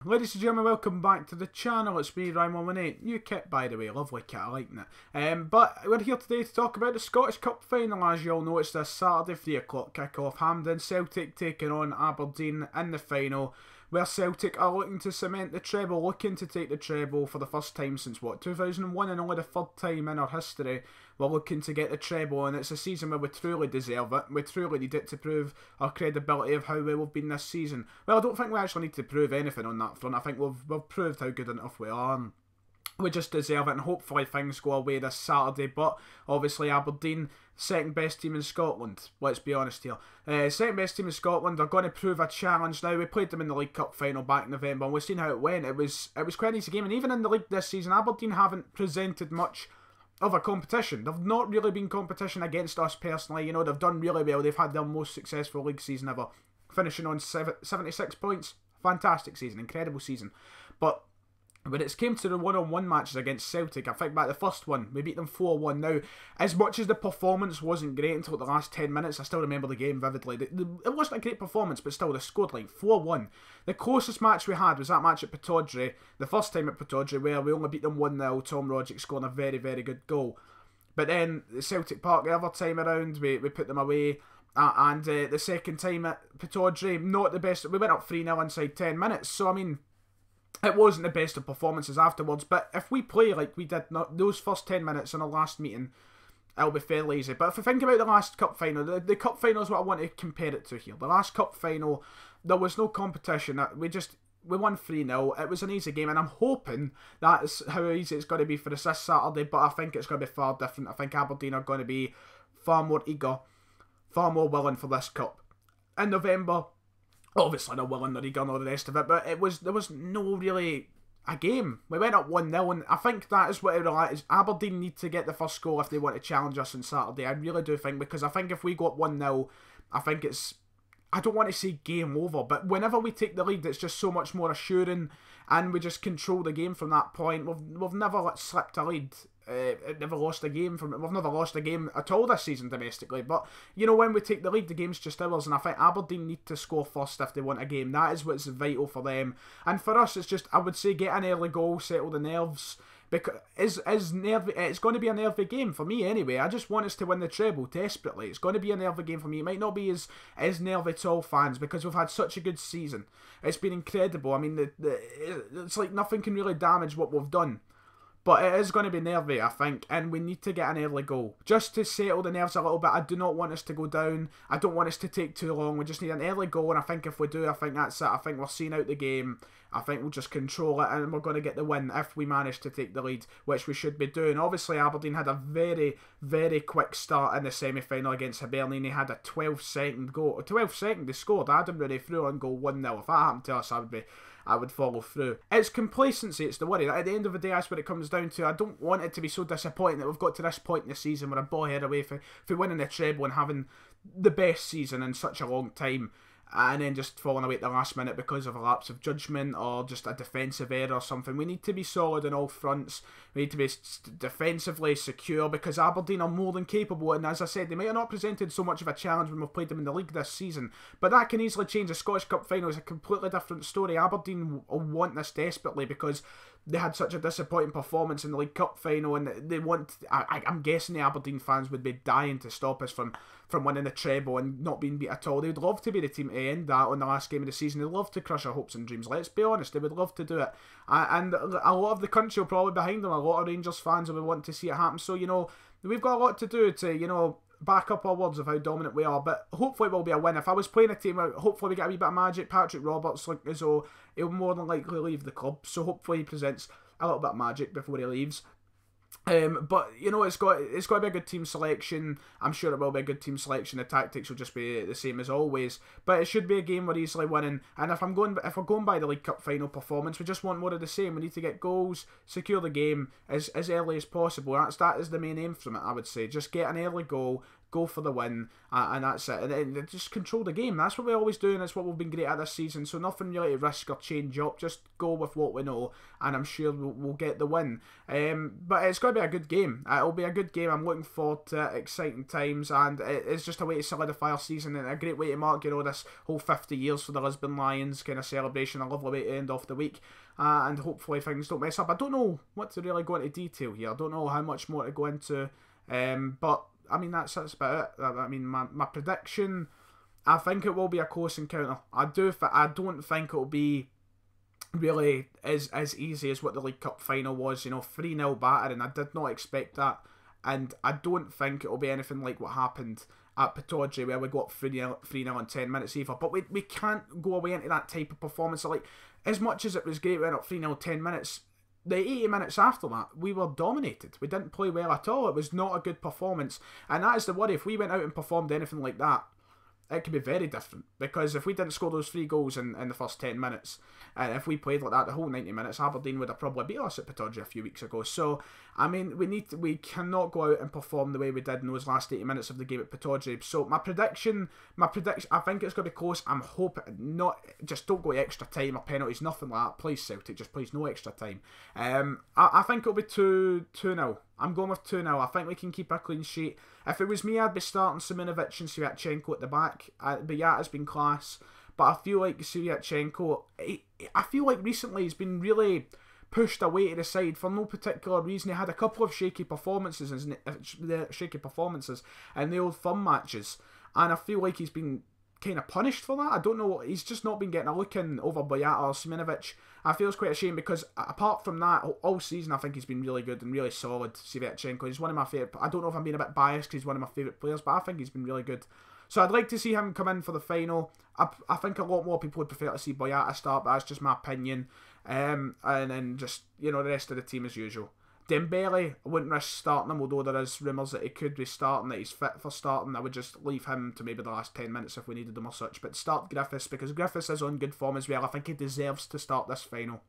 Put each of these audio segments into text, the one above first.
Ladies and gentlemen, welcome back to the channel. It's me, Ryan118. New kit, by the way. Lovely kit, I like it. But we're here today to talk about the Scottish Cup final. As you all know, it's this Saturday 3 o'clock kick-off. Hampden Celtic taking on Aberdeen in the final, where Celtic are looking to cement the treble, looking to take the treble for the first time since, 2001, and only the third time in our history. We're looking to get the treble, and it's a season where we truly deserve it. We truly need it to prove our credibility of how well we've been this season. Well, I don't think we actually need to prove anything on that front. I think we've proved how good enough we are. We just deserve it, and hopefully things go away this Saturday. But obviously Aberdeen, second best team in Scotland, let's be honest here. Second best team in Scotland are going to prove a challenge now. We played them in the League Cup final back in November, and we've seen how it went. It was quite an easy game, and even in the league this season, Aberdeen haven't presented much of a competition. They've not really been competition against us personally. You know, they've done really well. They've had their most successful league season ever, finishing on 76 points. Fantastic season, incredible season. But when it came to the one-on-one matches against Celtic, I think back the first one, we beat them 4-1. Now, as much as the performance wasn't great until the last 10 minutes, I still remember the game vividly. It wasn't a great performance, but still, they scored like 4-1. The closest match we had was that match at Pittodrie, the first time at Pittodrie, where we only beat them 1-0, Tom Rogic scoring a very, very good goal. But then, the Celtic Park, the other time around, we put them away. And the second time at Pittodrie, not the best. We went up 3-0 inside 10 minutes, so I mean, it wasn't the best of performances afterwards, but if we play like we did those first 10 minutes in our last meeting, it'll be fairly easy. But if we think about the last cup final, the cup final is what I want to compare it to here. The last cup final, there was no competition. We won 3-0. It was an easy game, and I'm hoping that's how easy it's going to be for us this Saturday, but I think it's going to be far different. I think Aberdeen are going to be far more eager, far more willing for this cup. In November, obviously not willing, not eager, and all the rest of it, but there was no really a game. We went up 1-0, and I think that is what it really is. Aberdeen need to get the first goal if they want to challenge us on Saturday. I really do think, because I think if we go up 1-0, I think it's, I don't want to say game over, but whenever we take the lead, it's just so much more assuring, and we just control the game from that point. We've never slipped a lead. Never lost a game we've never lost a game at all this season domestically, but you know, when we take the lead, the game's just ours, and I think Aberdeen need to score first if they want a game. That is what's vital for them, and for us it's just, I would say, get an early goal, settle the nerves, because it's going to be a nervy game for me anyway. I just want us to win the treble desperately. It's going to be a nervy game for me. It might not be as nervy to all fans, because we've had such a good season. It's been incredible. I mean, it's like nothing can really damage what we've done. But it is going to be nervy, I think, and we need to get an early goal, just to settle the nerves a little bit. I do not want us to go down. I don't want us to take too long. We just need an early goal, and I think if we do, I think that's it. I think we're seeing out the game. I think we'll just control it, and we're going to get the win if we manage to take the lead, which we should be doing. Obviously, Aberdeen had a very, very quick start in the semi-final against Aberdeen. They had a 12-second goal. 12 seconds they scored. Adam Rooney threw on goal 1-0. If that happened to us, I would follow through. It's complacency, it's the worry. At the end of the day, that's what it comes down to. I don't want it to be so disappointing that we've got to this point in the season where a ball head away for winning the treble and having the best season in such a long time, and then just falling away at the last minute because of a lapse of judgment or just a defensive error or something. We need to be solid on all fronts. We need to be defensively secure, because Aberdeen are more than capable, and as I said, they might have not presented so much of a challenge when we've played them in the league this season, but that can easily change. The Scottish Cup final is a completely different story. Aberdeen want this desperately because they had such a disappointing performance in the League Cup final, and they want, I'm guessing the Aberdeen fans would be dying to stop us from winning the treble and not being beat at all. They would love to be the team to end that on the last game of the season. They'd love to crush our hopes and dreams. Let's be honest, they would love to do it. And a lot of the country will probably behind them. A lot of Rangers fans will want to see it happen. So, you know, we've got a lot to do to, you know, back up our words of how dominant we are, but hopefully it will be a win. If I was playing a team, hopefully we get a wee bit of magic. Patrick Roberts looked as though he'll more than likely leave the club, so hopefully he presents a little bit of magic before he leaves. But you know, it's got to be a good team selection. I'm sure it will be a good team selection. The tactics will just be the same as always, but it should be a game we're easily winning. And if we're going by the League Cup final performance, we just want more of the same. We need to get goals, secure the game as early as possible. That is the main aim from it, I would say. Just get an early goal, go for the win, and that's it. And just control the game. That's what we always do, and that's what we've been great at this season. So nothing really to risk or change up. Just go with what we know, and I'm sure we'll get the win. But it's going to be a good game. It'll be a good game. I'm looking forward to it. Exciting times, and it's just a way to solidify our season and a great way to mark, this whole 50 years for the Lisbon Lions kind of celebration. A lovely way to end off the week. And hopefully things don't mess up. I don't know what to really go into detail here. I don't know how much more to go into. But, I mean, that's about it. I mean, my prediction, I think it will be a close encounter. I don't think it will be really as easy as what the League Cup final was. 3-0 batter, and I did not expect that. And I don't think it will be anything like what happened at Pittodrie, where we got 3-0 in 10 minutes either. But we can't go away into that type of performance. Like, as much as it was great, we went up 3-0 10 minutes, the 80 minutes after that, we were dominated. We didn't play well at all. It was not a good performance. And that is the worry. If we went out and performed anything like that, it could be very different. Because if we didn't score those 3 goals in the first 10 minutes, and if we played like that the whole 90 minutes, Aberdeen would have probably beat us at Pittodrie a few weeks ago. So, I mean, we cannot go out and perform the way we did in those last 80 minutes of the game at Pittodrie. So, my prediction, I think it's going to be close. I'm hoping just don't go extra time or penalties, nothing like that. Please, Celtic, just please, no extra time. I think it'll be 2-0. I'm going with 2-0. I think we can keep a clean sheet. If it was me, I'd be starting Simunovic and Sviatchenko at the back. Bayat has been class. But I feel like Sviatchenko, I feel like recently he's been really pushed away to the side for no particular reason. He had a couple of shaky performances in the Old Firm matches. And I feel like he's been kind of punished for that. I don't know. He's just not been getting a look in over Bayat or Simunovic. I feel it's quite a shame because apart from that, all season I think he's been really good and really solid, Sviatchenko. He's one of my favourite. I don't know if I'm being a bit biased because he's one of my favourite players, but I think he's been really good. So I'd like to see him come in for the final. I think a lot more people would prefer to see Boyata start, but that's just my opinion. And then just, the rest of the team as usual. Dembele, I wouldn't risk starting him, although there is rumours that he could be starting, that he's fit for starting. I would just leave him to maybe the last 10 minutes if we needed him or such. But start Griffiths, because Griffiths is on good form as well. I think he deserves to start this final.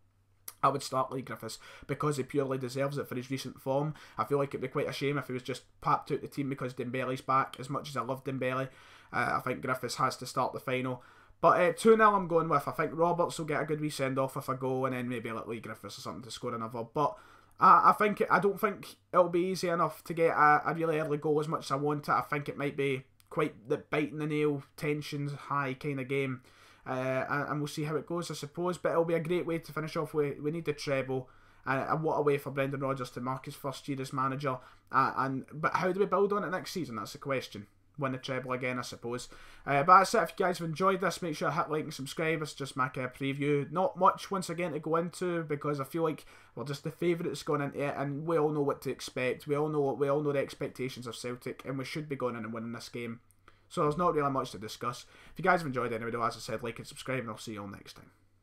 I would start Lee Griffiths because he purely deserves it for his recent form. I feel like it'd be quite a shame if he was just papped out the team because Dembele's back. As much as I love Dembele, I think Griffiths has to start the final. But 2-0 I'm going with. I think Roberts will get a good wee send-off if I go, and then maybe let Lee Griffiths or something to score another. But I don't think it'll be easy enough to get a really early goal as much as I want it. I think it might be quite the biting the nail, tensions high kind of game. And we'll see how it goes, I suppose. But it'll be a great way to finish off. We need the treble. And what a way for Brendan Rodgers to mark his first year as manager. But how do we build on it next season? That's the question. Win the treble again, I suppose. But that's it. If you guys have enjoyed this, make sure to hit like and subscribe. It's just my preview. Not much once again to go into because I feel like we're just the favourites going into it, and we all know what to expect. We all know the expectations of Celtic, and we should be going in and winning this game. So there's not really much to discuss. If you guys have enjoyed any video, as I said, like and subscribe, and I'll see you all next time.